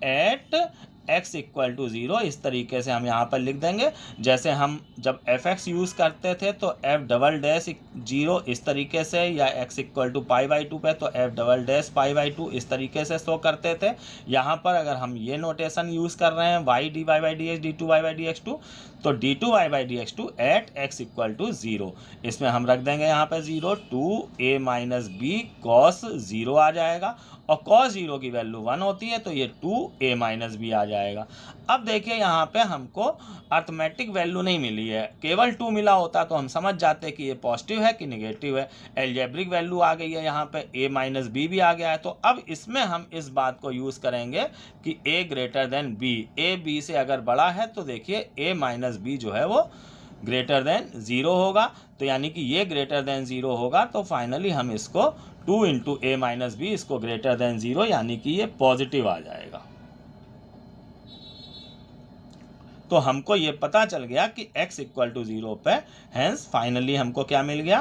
at x equal to 0 इस तरीके से हम यहाँ पर लिख देंगे। जैसे हम जब fx यूज़ करते थे तो f डबल डैश 0 इस तरीके से, या x equal to pi by 2 पे तो f double dash pi by 2 इस तरीके से शो करते थे। यहाँ पर अगर हम ये नोटेशन यूज़ कर रहे हैं y dy by dx d2y by dx2, तो d2y by dx2 at x equal to 0, इसमें हम रख देंगे यहाँ पे 0, 2a माइनस बी कॉस 0 आ जाएगा और cos 0 की वैल्यू 1 होती है तो ये 2a माइनस बी आ जाएगा। अब देखिए यहाँ पे हमको अर्थमेटिक वैल्यू नहीं मिली है, केवल 2 मिला होता तो हम समझ जाते कि ये पॉजिटिव है कि निगेटिव है। एल्जेब्रिक वैल्यू आ गई है, यहाँ पे a माइनस बी भी आ गया है। तो अब इसमें हम इस बात को यूज़ करेंगे कि a greater than b, a b से अगर बड़ा है तो देखिए a माइनस बी जो है वो ग्रेटर देन 0 होगा, तो यानी कि ये ग्रेटर देन 0 होगा, तो फाइनली हम इसको 2 इंटू ए माइनस बी, इसको ग्रेटर देन 0, यानी कि ये पॉजिटिव आ जाएगा। तो हमको ये पता चल गया कि x इक्वल टू 0 पे, हेंस फाइनली हमको क्या मिल गया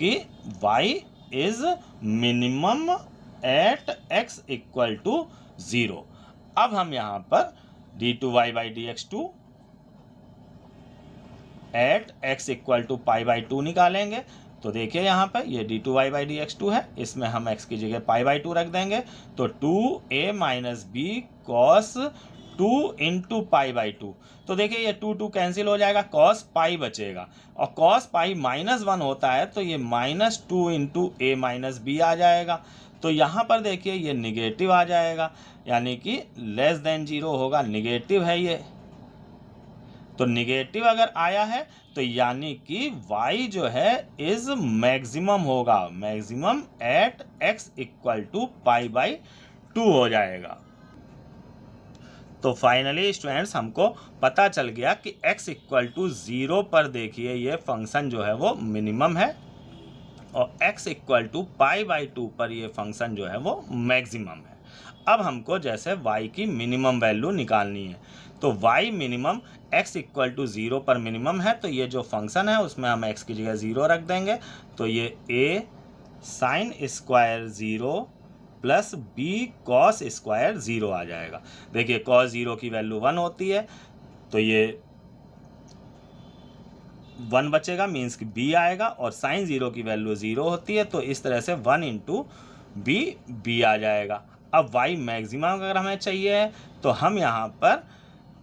कि y is minimum at x equal to 0। अब हम यहाँ पर d2y by dx2 at x equal to pi by 2 निकालेंगे। तो देखिए यहाँ पर ये d2y बाई dx2 है, इसमें हम x की जगह पाई बाई 2 रख देंगे, तो 2a minus B cos 2 into pi by 2। तो देखिए ये 2 कैंसिल हो जाएगा, कॉस पाई बचेगा और कॉस पाई माइनस 1 होता है तो ये माइनस 2 इंटू ए माइनस बी आ जाएगा। तो यहाँ पर देखिए ये निगेटिव आ जाएगा, यानी कि लेस देन 0 होगा, निगेटिव है ये। तो निगेटिव अगर आया है तो यानी कि y जो है इज मैक्सिमम होगा, maximum at x equal to pi by 2 हो जाएगा। तो फाइनली स्टूडेंट्स हमको पता चल गया कि x इक्वल टू 0 पर देखिए ये फंक्शन जो है वो मिनिमम है और x equal to pi by 2 पर ये फंक्शन जो है वो मैक्सिमम है। अब हमको जैसे y की मिनिमम वैल्यू निकालनी है, तो y minimum x equal to 0 पर मिनिमम है, तो ये जो फंक्शन है उसमें हम x की जगह 0 रख देंगे, तो ये a sine square 0 plus b cos square 0 आ जाएगा। देखिए कॉस 0 की वैल्यू 1 होती है तो ये 1 बचेगा, मीन्स कि b आएगा, और साइन 0 की वैल्यू 0 होती है तो इस तरह से 1 इंटू b आ जाएगा। अब y मैक्सिमम अगर हमें चाहिए है तो हम यहाँ पर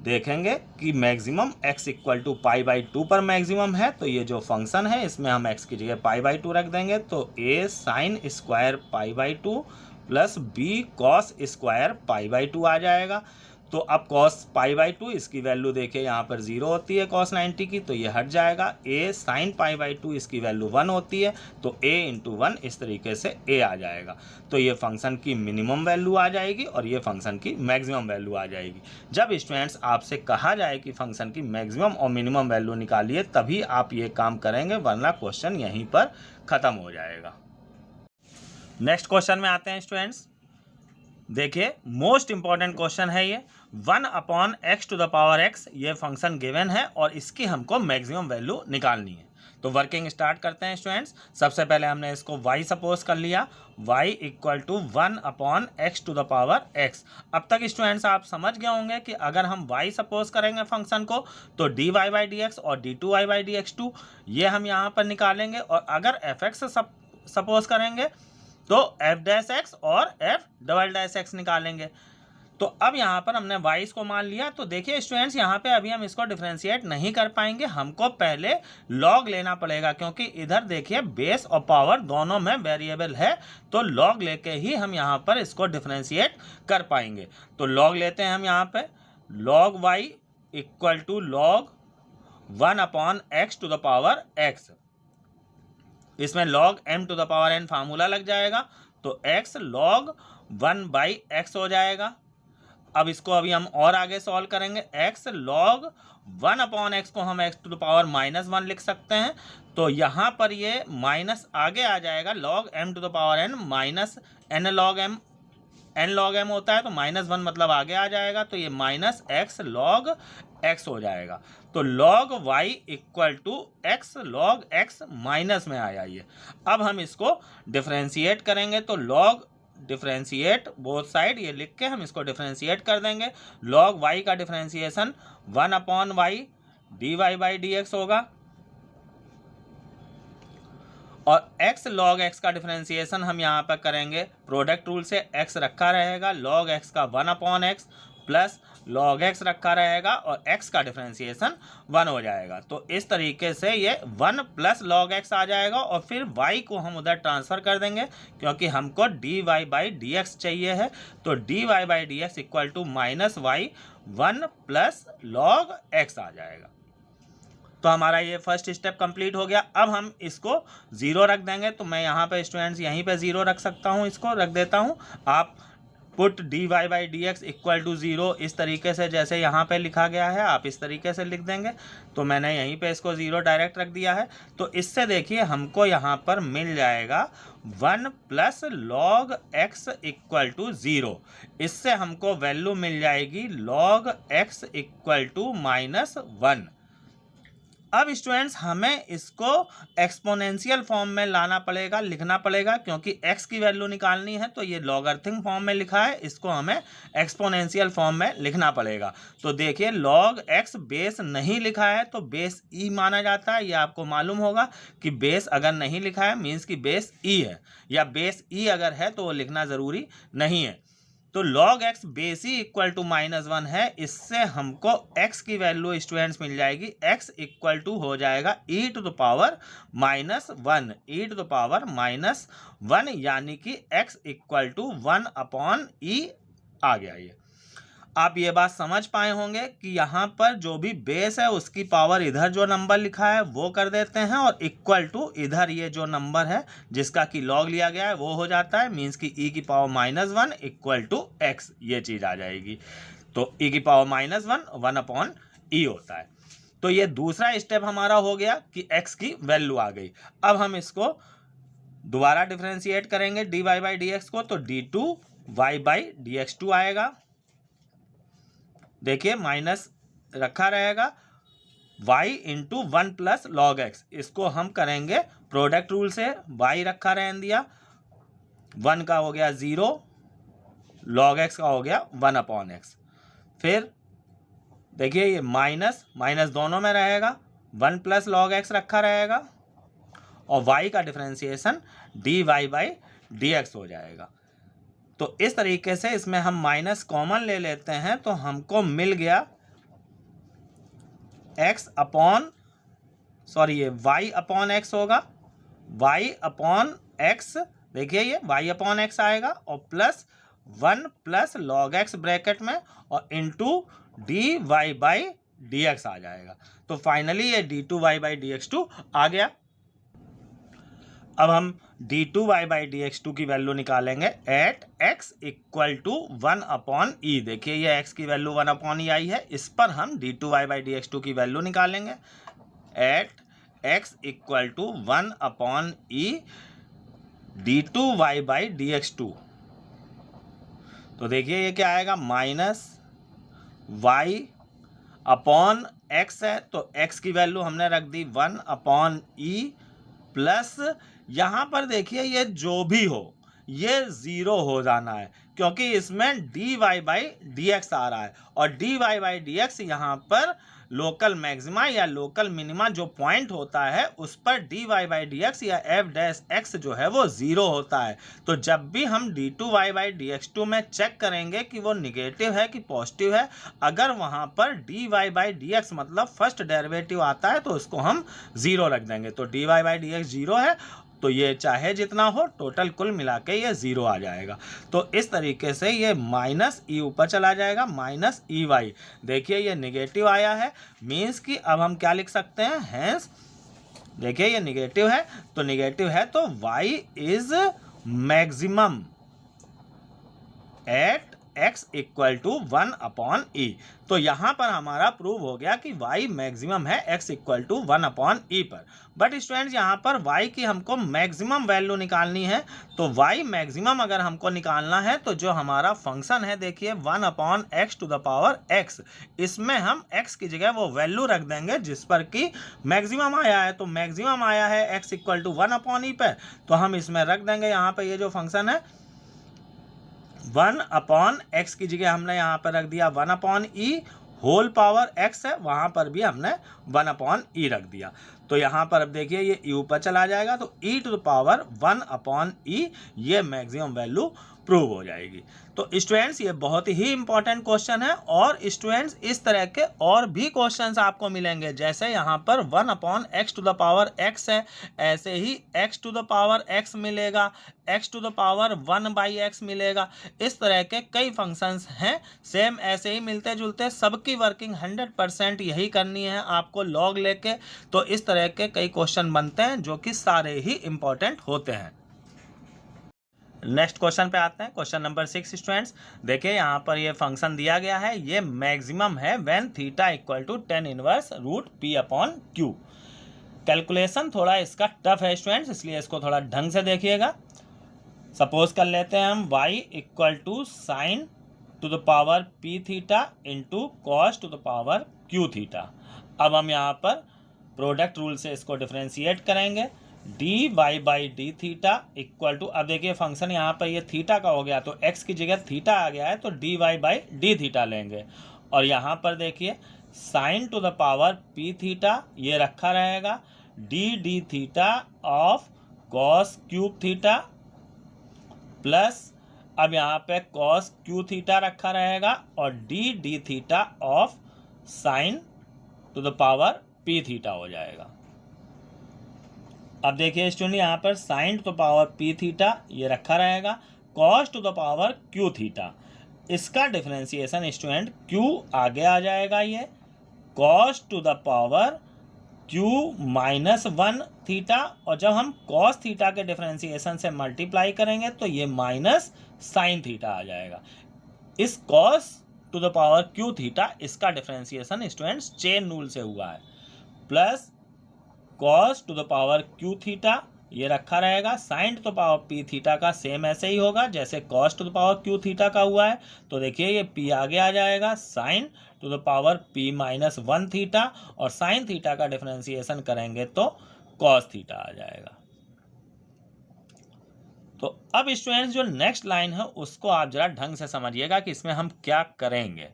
देखेंगे कि maximum x equal to pi by 2 पर मैक्सिमम है, तो ये जो फंक्शन है इसमें हम x की जगह पाई बाई 2 रख देंगे, तो a sine square pi by 2 plus b cos square pi by 2 आ जाएगा। तो अब कॉस पाई बाई 2 इसकी वैल्यू देखिए यहाँ पर 0 होती है कॉस 90 की, तो ये हट जाएगा। a साइन पाई बाई 2 इसकी वैल्यू 1 होती है, तो a इंटू 1 इस तरीके से a आ जाएगा। तो ये फंक्शन की मिनिमम वैल्यू आ जाएगी और ये फंक्शन की मैक्सिमम वैल्यू आ जाएगी। जब स्टूडेंट्स आपसे कहा जाए कि फंक्शन की मैक्सिमम और मिनिमम वैल्यू निकालिए तभी आप ये काम करेंगे, वरना क्वेश्चन यहीं पर ख़त्म हो जाएगा। नेक्स्ट क्वेश्चन में आते हैं स्टूडेंट्स। देखिए मोस्ट इंपॉर्टेंट क्वेश्चन है ये, 1 upon x to the power x ये फंक्शन गिवन है और इसकी हमको मैक्सिमम वैल्यू निकालनी है। तो वर्किंग स्टार्ट करते हैं स्टूडेंट्स। सबसे पहले हमने इसको y सपोज कर लिया, y equal to 1/x to the power x। अब तक स्टूडेंट्स आप समझ गए होंगे कि अगर हम y सपोज करेंगे फंक्शन को तो dy/dx और d2y/dx2 ये हम यहाँ पर निकालेंगे, और अगर fx सपोज करेंगे तो f' और f" निकालेंगे। तो अब यहाँ पर हमने y को मान लिया। तो देखिए स्टूडेंट्स, यहाँ पे अभी हम इसको डिफरेंशिएट नहीं कर पाएंगे, हमको पहले log लेना पड़ेगा, क्योंकि इधर देखिए बेस और पावर दोनों में वेरिएबल है, तो log लेके ही हम यहाँ पर इसको डिफरेंशिएट कर पाएंगे। तो log लेते हैं हम यहाँ पे, log y equal to log 1/x to the power x। इसमें log m to the power n formula लग जाएगा, तो x log 1/x हो जाएगा। अब इसको अभी हम और आगे सॉल्व करेंगे। x log 1/x को हम x टू द पावर -1 लिख सकते हैं, तो यहाँ पर ये माइनस आगे आ जाएगा, log m to the power n minus n log m होता है, तो -1 मतलब आगे आ जाएगा, तो ये -x log x हो जाएगा। तो log y equal to x log x minus में आया ये। अब हम इसको डिफरेंशिएट करेंगे, तो log डिफरेंशिएट बोथ साइड ये लिख के हम इसको डिफरेंशिएट कर देंगे। log y का डिफरेंशिएशन 1/y dy/dx होगा, और x log x का डिफरेंशिएशन हम यहाँ पर करेंगे प्रोडक्ट रूल से। x रखा रहेगा, log x का 1/x प्लस log x रखा रहेगा, और x का डिफरेंशिएशन 1 हो जाएगा। तो इस तरीके से ये 1 प्लस log x आ जाएगा, और फिर y को हम उधर ट्रांसफ़र कर देंगे, क्योंकि हमको dy/dx चाहिए है। तो dy/dx equal to -y 1 plus log x आ जाएगा। तो हमारा ये फर्स्ट स्टेप कंप्लीट हो गया। अब हम इसको 0 रख देंगे, तो मैं यहाँ पे स्टूडेंट्स यहीं पे 0 रख सकता हूँ, इसको रख देता हूँ। आप पुट dy/dx इक्वल टू 0 इस तरीके से जैसे यहाँ पे लिखा गया है आप इस तरीके से लिख देंगे, तो मैंने यहीं पे इसको 0 डायरेक्ट रख दिया है। तो इससे देखिए हमको यहाँ पर मिल जाएगा 1 plus log x equal to 0। इससे हमको वैल्यू मिल जाएगी log x इक्वल टू -1। अब स्टूडेंट्स हमें इसको एक्सपोनेंशियल फॉर्म में लाना पड़ेगा, लिखना पड़ेगा, क्योंकि x की वैल्यू निकालनी है। तो ये लॉगरिथम फॉर्म में लिखा है, इसको हमें एक्सपोनेंशियल फॉर्म में लिखना पड़ेगा। तो देखिए log x बेस नहीं लिखा है तो बेस e माना जाता है। ये आपको मालूम होगा कि बेस अगर नहीं लिखा है मीन्स कि बेस e है, या बेस e अगर है तो वो लिखना ज़रूरी नहीं है। तो log x बेस ही इक्वल टू -1 है। इससे हमको x की वैल्यू स्टूडेंट्स मिल जाएगी, x इक्वल टू हो जाएगा e to the power -1, e to the power -1, यानी कि x इक्वल टू 1/e आ गया। ये आप ये बात समझ पाए होंगे कि यहाँ पर जो भी बेस है उसकी पावर इधर जो नंबर लिखा है वो कर देते हैं, और इक्वल टू इधर ये जो नंबर है जिसका कि लॉग लिया गया है वो हो जाता है, मीन्स कि e की पावर -1 इक्वल टू x ये चीज़ आ जाएगी। तो e की पावर -1 1/e होता है। तो ये दूसरा स्टेप हमारा हो गया कि x की वैल्यू आ गई। अब हम इसको दोबारा डिफ्रेंशिएट करेंगे dy/dx को, तो d2y/dx2 आएगा। देखिए माइनस रखा रहेगा, y into 1 plus log x, इसको हम करेंगे प्रोडक्ट रूल से। y रखा रहने दिया, 1 का हो गया 0, log x का हो गया 1/x। फिर देखिए ये माइनस माइनस दोनों में रहेगा, 1 प्लस log x रखा रहेगा, और y का डिफरेंशिएशन dy/dx हो जाएगा। तो इस तरीके से इसमें हम माइनस कॉमन ले लेते हैं, तो हमको मिल गया ये y/x होगा, y/x, देखिए ये y/x आएगा, और plus 1 plus log x bracket में, और इंटू dy/dx आ जाएगा। तो फाइनली ये d2y/dx2 आ गया। अब हम d2y/dx2 की वैल्यू निकालेंगे eight x equal to 1/e। देखिए ये x की वैल्यू 1/e आई है, इस पर हम d2y/dx2 की वैल्यू निकालेंगे eight x equal to 1/e d2y/dx2। तो देखिए ये क्या आएगा, -y/x x है तो x की वैल्यू हमने रख दी 1/e प्लस यहाँ पर देखिए ये जो भी हो ये 0 हो जाना है, क्योंकि इसमें dy/dx आ रहा है और dy/dx यहाँ पर लोकल मैक्सिमा या लोकल मिनिमा जो पॉइंट होता है उस पर dy/dx या f' जो है वो 0 होता है। तो जब भी हम d2y/dx2 में चेक करेंगे कि वो निगेटिव है कि पॉजिटिव है, अगर वहाँ पर dy/dx मतलब फर्स्ट डेरिवेटिव आता है तो उसको हम 0 रख देंगे। तो dy/dx 0 है तो ये चाहे जितना हो टोटल कुल मिला के ये 0 आ जाएगा। तो इस तरीके से ये माइनस ई ऊपर चला जाएगा, माइनस ई वाई। देखिए ये निगेटिव आया है, मीन्स कि अब हम क्या लिख सकते हैं, हैंस देखिए ये निगेटिव है तो निगेटिव है तो y is maximum at x equal to 1/e। तो यहाँ पर हमारा प्रूव हो गया कि y मैक्सिमम है x इक्वल टू 1/e पर। बट स्टूडेंट्स यहाँ पर y की हमको मैक्सिमम वैल्यू निकालनी है। तो y मैक्सिमम अगर हमको निकालना है तो जो हमारा फंक्शन है देखिए 1/x⁴x, इसमें हम x की जगह वो वैल्यू रख देंगे जिस पर कि मैक्सिमम आया है। तो मैक्सिमम आया है x इक्वल टू 1/e पर, तो हम इसमें रख देंगे यहाँ पर ये जो फंक्शन है 1/x की जगह हमने यहाँ पर रख दिया 1/e, होल पावर x है वहाँ पर भी हमने 1/e रख दिया। तो यहाँ पर अब देखिए ये e ऊपर चला जाएगा तो e⁴1/e ये मैक्सिमम वैल्यू प्रूव हो जाएगी। तो स्टूडेंट्स ये बहुत ही इंपॉर्टेंट क्वेश्चन है और स्टूडेंट्स इस तरह के और भी क्वेश्चंस आपको मिलेंगे। जैसे यहाँ पर 1/x है, ऐसे ही x⁴x मिलेगा, x⁴1/x मिलेगा। इस तरह के कई फंक्शंस हैं सेम ऐसे ही मिलते जुलते, सबकी वर्किंग 100% यही करनी है आपको लॉग लेके। तो इस तरह के कई क्वेश्चन बनते हैं जो कि सारे ही इंपॉर्टेंट होते हैं। नेक्स्ट क्वेश्चन पे आते हैं, क्वेश्चन नंबर 6 स्टूडेंट्स। देखिए यहाँ पर ये फंक्शन दिया गया है, ये मैक्सिमम है when theta equal to tan inverse √p/q। Calculation थोड़ा इसका टफ है स्टूडेंट्स, इसलिए इसको थोड़ा ढंग से देखिएगा। सपोज कर लेते हैं हम y equal to sin to the power p theta into cos to the power q theta. अब हम यहाँ पर प्रोडक्ट रूल से इसको डिफ्रेंशिएट करेंगे। dy/d थीटा इक्वल टू, अब देखिए फंक्शन यहाँ पर ये थीटा का हो गया तो x की जगह थीटा आ गया है तो dy/d थीटा लेंगे। और यहाँ पर देखिए sine to the power p theta ये रखा रहेगा, d theta of cos cube theta plus अब यहाँ पे कॉस क्यू थीटा रखा रहेगा और d theta of sine to the power p theta हो जाएगा। अब देखिए स्टूडेंट यहाँ पर sign to the power p theta ये रखा रहेगा, cos to the power q theta, इसका डिफरेंशिएशन स्टूडेंट q आगे आ जाएगा, ये cos to the power q-1 theta, और जब हम कॉस थीटा के डिफरेंशिएशन से मल्टीप्लाई करेंगे तो ये माइनस साइन थीटा आ जाएगा। इस cos to the power q theta इसका डिफरेंशिएशन स्टूडेंट्स चेन रूल से हुआ है, plus cos to the power q theta ये रखा रहेगा, sign to the power p theta का सेम ऐसे ही होगा जैसे cos to the power q theta का हुआ है। तो देखिए ये p आगे आ जाएगा, sign to the power p-1 theta, और साइन थीटा का डिफरेंशिएशन करेंगे तो कॉस थीटा आ जाएगा। तो अब स्टूडेंट्स जो नेक्स्ट लाइन है उसको आप जरा ढंग से समझिएगा कि इसमें हम क्या करेंगे।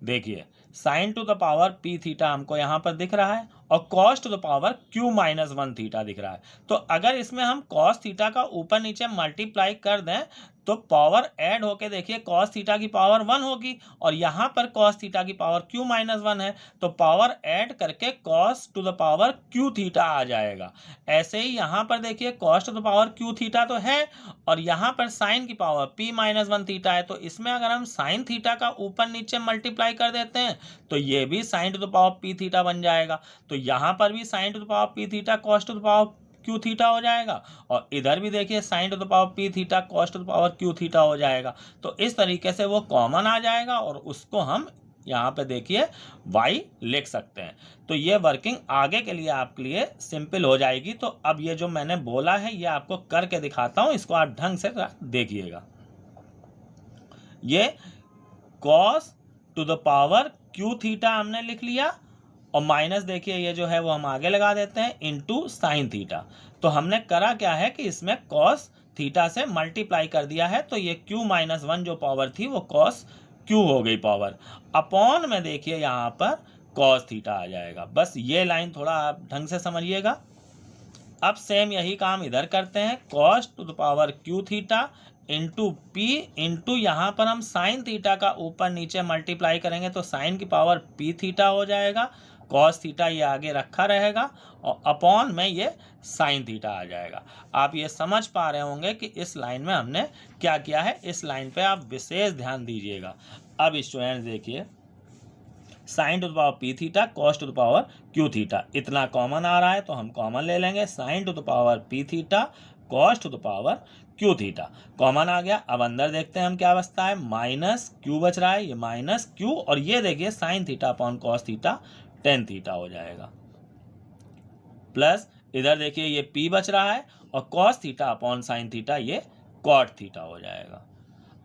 देखिए sine to the power p theta हमको यहाँ पर दिख रहा है और cos to the power q-1 theta दिख रहा है। तो अगर इसमें हम कॉस थीटा का ऊपर नीचे मल्टीप्लाई कर दें तो पावर ऐड होके देखिए कॉस थीटा की पावर 1 होगी और यहाँ पर कॉस थीटा की पावर q-1 है, तो पावर ऐड करके cos to the power q theta आ जाएगा। ऐसे ही यहाँ पर देखिए cos to the power q theta तो है और यहाँ पर साइन की पावर p-1 थीटा है, तो इसमें अगर हम साइन थीटा का ऊपर नीचे मल्टीप्लाई कर देते हैं तो ये भी sign to the power p theta बन जाएगा। तो यहाँ पर भी sign to the power p theta cos to the power q theta हो जाएगा और इधर भी देखिए sine to the power p theta cos to the power q theta हो जाएगा। तो इस तरीके से वो कॉमन आ जाएगा और उसको हम यहाँ पे देखिए y लिख सकते हैं। तो ये वर्किंग आगे के लिए आपके लिए सिंपल हो जाएगी। तो अब ये जो मैंने बोला है ये आपको करके दिखाता हूँ, इसको आप ढंग से देखिएगा। ये cos to the power q theta हमने लिख लिया और माइनस देखिए ये जो है वो हम आगे लगा देते हैं इंटू साइन थीटा। तो हमने करा क्या है कि इसमें कॉस थीटा से मल्टीप्लाई कर दिया है, तो ये q माइनस 1 जो पावर थी वो कॉस q हो गई पावर, अपॉन में देखिए यहाँ पर कॉस थीटा आ जाएगा। बस ये लाइन थोड़ा आप ढंग से समझिएगा। अब सेम यही काम इधर करते हैं, cos to the power q theta into P into यहाँ पर हम साइन थीटा का ऊपर नीचे मल्टीप्लाई करेंगे तो साइन की पावर p थीटा हो जाएगा, कॉस थीटा ये आगे रखा रहेगा और अपॉन में ये साइन थीटा आ जाएगा। आप ये समझ पा रहे होंगे कि इस लाइन में हमने क्या किया है, इस लाइन पे आप विशेष ध्यान दीजिएगा। अब स्टूडेंट्स देखिए, sine to the power p theta cos to the power q theta, इतना कॉमन आ रहा है तो हम कॉमन ले लेंगे, sine to the power p theta cos to the power q theta common आ गया। अब अंदर देखते हैं हम क्या बचता है, माइनस क्यू बच रहा है, ये माइनस क्यू और ये देखिए sine theta upon cos theta tan theta हो जाएगा, प्लस इधर देखिए ये p बच रहा है और cos theta upon sine theta ये cot थीटा हो जाएगा।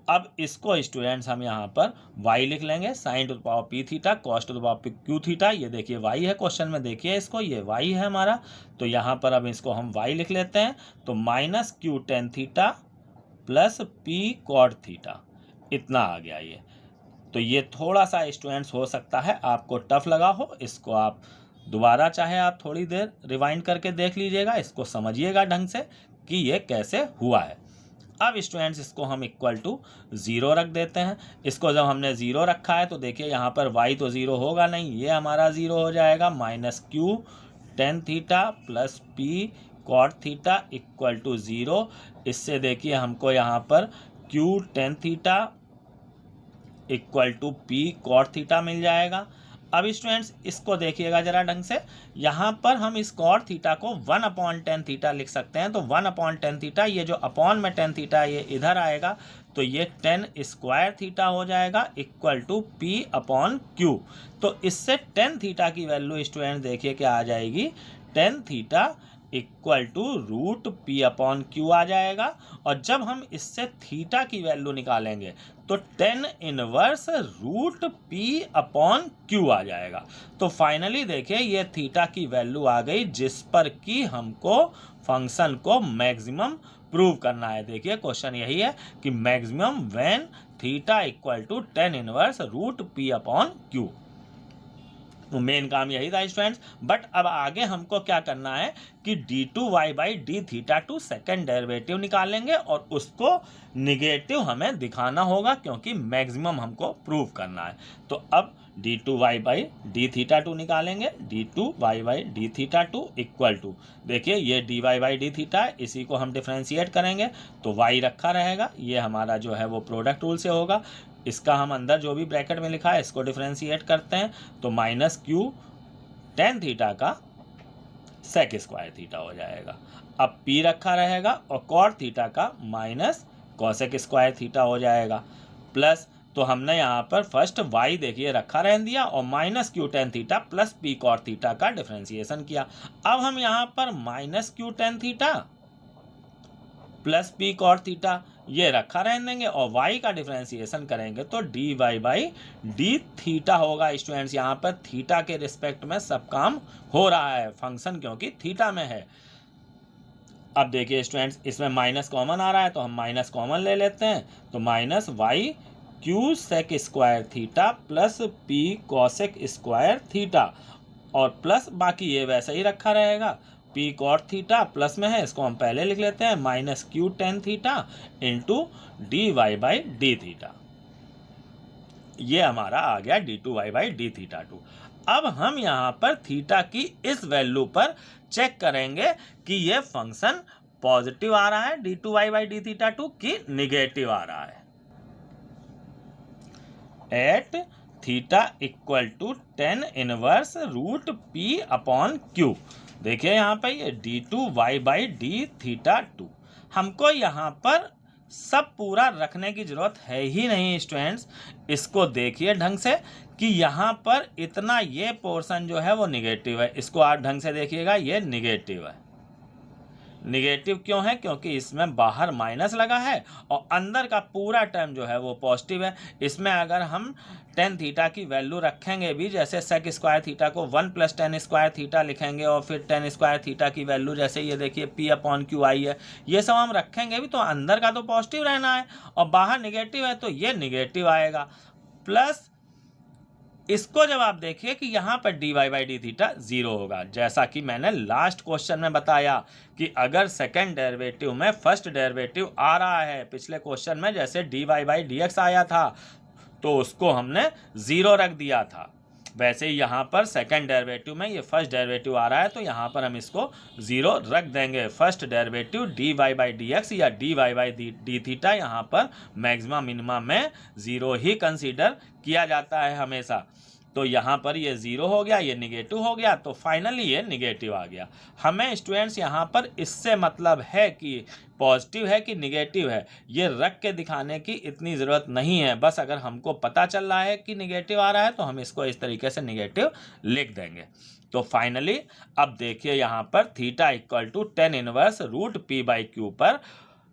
अब इसको स्टूडेंट्स हम यहाँ पर y लिख लेंगे, sine to the power p theta cos to the power q theta, ये देखिए y है क्वेश्चन में, देखिए इसको, ये y है हमारा, तो यहाँ पर अब इसको हम y लिख लेते हैं, तो minus q tan theta plus p cot theta, इतना आ गया ये। तो ये थोड़ा सा स्टूडेंट्स हो सकता है आपको टफ लगा हो, इसको आप दोबारा चाहे आप थोड़ी देर रिवाइंड करके देख लीजिएगा, इसको समझिएगा ढंग से कि ये कैसे हुआ है। अब स्टूडेंट्स इसको हम इक्वल टू 0 रख देते हैं। इसको जब हमने 0 रखा है तो देखिए यहाँ पर y तो 0 होगा नहीं, ये हमारा 0 हो जाएगा, minus q tan theta plus p cot theta equal to 0। इससे देखिए हमको यहाँ पर q tan theta equal to p cot theta मिल जाएगा। अब स्टूडेंट्स इसको देखिएगा जरा ढंग से, यहाँ पर हम इस कॉट थीटा को 1 अपॉन टेन थीटा लिख सकते हैं, तो 1 अपॉन टेन थीटा, ये जो अपॉन में टेन थीटा ये इधर आएगा तो ये 10 स्क्वायर थीटा हो जाएगा equal to p upon q. तो इससे 10 थीटा की वैल्यू स्टूडेंट देखिए क्या आ जाएगी, 10 theta equal to root p upon q आ जाएगा। और जब हम इससे थीटा की वैल्यू निकालेंगे तो 10 inverse root p upon q आ जाएगा। तो फाइनली देखिए ये थीटा की वैल्यू आ गई जिस पर कि हमको फंक्शन को मैक्सिमम प्रूव करना है। देखिए क्वेश्चन यही है कि maximum when theta equal to 10 inverse root p upon q. तो मेन काम यही था स्टूडेंट्स। बट अब आगे हमको क्या करना है कि d2y by d theta to second derivative निकालेंगे और उसको निगेटिव हमें दिखाना होगा क्योंकि मैक्सिमम हमको प्रूव करना है। तो अब d2y by d theta two निकालेंगे, d2y by d theta two equal to, देखिए ये dy बाई डी थीटा है, इसी को हम डिफ्रेंशिएट करेंगे तो y रखा रहेगा, ये हमारा जो है वो प्रोडक्ट रूल से होगा। इसका हम अंदर जो भी ब्रैकेट में लिखा है इसको डिफ्रेंशिएट करते हैं तो माइनस क्यू टेन थीटा का सेक स्क्वायर थीटा हो जाएगा। अब p रखा रहेगा और कॉट थीटा का माइनस कॉसेक स्क्वायर थीटा हो जाएगा, प्लस तो हमने यहाँ पर फर्स्ट y देखिए रखा रहने दिया और minus q tan theta plus p cot theta का डिफ्रेंशिएशन किया। अब हम यहाँ पर minus q tan theta plus p cot theta ये रखा रहने देंगे और y का डिफरेंशिएशन करेंगे तो dy बाई डी थीटा होगा। स्टूडेंट्स यहाँ पर थीटा के रिस्पेक्ट में सब काम हो रहा है फंक्शन क्योंकि थीटा में है। अब देखिए स्टूडेंट्स इसमें माइनस कॉमन आ रहा है तो हम माइनस कॉमन ले लेते हैं, तो minus y q sec square theta plus p cosec square theta और प्लस बाकी ये वैसा ही रखा रहेगा, p कॉट थीटा प्लस में है इसको हम पहले लिख लेते हैं minus q tan theta into d y by d theta, ये हमारा आ गया d2y by d theta to. अब हम यहाँ पर थीटा की इस वैल्यू पर चेक करेंगे कि ये फंक्शन पॉजिटिव आ रहा है d2y by d theta two कि निगेटिव आ रहा है। At theta equal to 10 inverse root p upon q, देखिए यहाँ पर ये d2y by d theta to, हमको यहाँ पर सब पूरा रखने की जरूरत है ही नहीं स्टूडेंट्स। इसको देखिए ढंग से कि यहाँ पर इतना ये पोर्शन जो है वो निगेटिव है, इसको आप ढंग से देखिएगा ये निगेटिव है। निगेटिव क्यों है? क्योंकि इसमें बाहर माइनस लगा है और अंदर का पूरा टर्म जो है वो पॉजिटिव है। इसमें अगर हम टेन थीटा की वैल्यू रखेंगे भी, जैसे सेक स्क्वायर थीटा को 1 + टेन स्क्वायर थीटा लिखेंगे और फिर टेन स्क्वायर थीटा की वैल्यू जैसे ये देखिए P/Q आई है, ये सब हम रखेंगे भी तो अंदर का तो पॉजिटिव रहना है और बाहर निगेटिव है तो ये निगेटिव आएगा। प्लस इसको जब आप देखिए कि यहाँ पर dy/d थीटा 0 होगा, जैसा कि मैंने लास्ट क्वेश्चन में बताया कि अगर सेकंड डेरिवेटिव में फर्स्ट डेरिवेटिव आ रहा है, पिछले क्वेश्चन में जैसे dy/dx आया था तो उसको हमने 0 रख दिया था, वैसे ही यहाँ पर सेकंड डेरिवेटिव में ये फर्स्ट डेरिवेटिव आ रहा है तो यहाँ पर हम इसको 0 रख देंगे। फर्स्ट डेरिवेटिव dy/dx या dy/d थीटा यहाँ पर मैक्सिमा मिनिमा में 0 ही कंसीडर किया जाता है हमेशा। तो यहाँ पर ये 0 हो गया, ये निगेटिव हो गया, तो फाइनली ये निगेटिव आ गया। हमें स्टूडेंट्स यहाँ पर इससे मतलब है कि पॉजिटिव है कि निगेटिव है ये रख के दिखाने की इतनी ज़रूरत नहीं है। बस अगर हमको पता चल रहा है कि निगेटिव आ रहा है तो हम इसको इस तरीके से निगेटिव लिख देंगे। तो फाइनली अब देखिए यहाँ पर थीटा = tan−1√p/q पर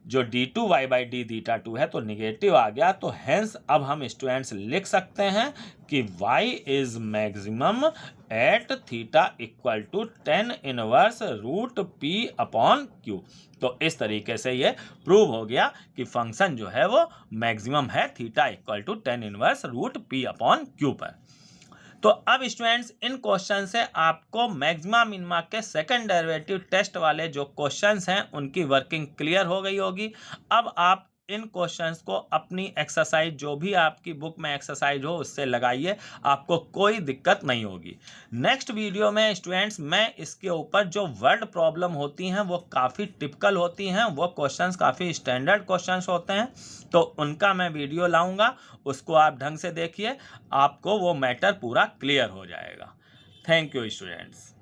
जो d2y/d थीटा 2 है तो निगेटिव आ गया। तो हेंस अब हम स्टूडेंट्स लिख सकते हैं कि y is maximum at theta = tan−1√p/q। तो इस तरीके से ये प्रूव हो गया कि फंक्शन जो है वो मैक्सिमम है थीटा = tan−1√p/q पर। तो अब स्टूडेंट्स इन क्वेश्चन से आपको मैक्सिमा मिनिमा के सेकंड डेरिवेटिव टेस्ट वाले जो क्वेश्चंस हैं उनकी वर्किंग क्लियर हो गई होगी। अब आप इन क्वेश्चंस को अपनी एक्सरसाइज जो भी आपकी बुक में एक्सरसाइज हो उससे लगाइए, आपको कोई दिक्कत नहीं होगी। नेक्स्ट वीडियो में स्टूडेंट्स मैं इसके ऊपर जो वर्ड प्रॉब्लम होती हैं वो काफ़ी टिपिकल होती हैं, वो क्वेश्चंस काफ़ी स्टैंडर्ड क्वेश्चंस होते हैं, तो उनका मैं वीडियो लाऊंगा, उसको आप ढंग से देखिए, आपको वो मैटर पूरा क्लियर हो जाएगा। Thank you students.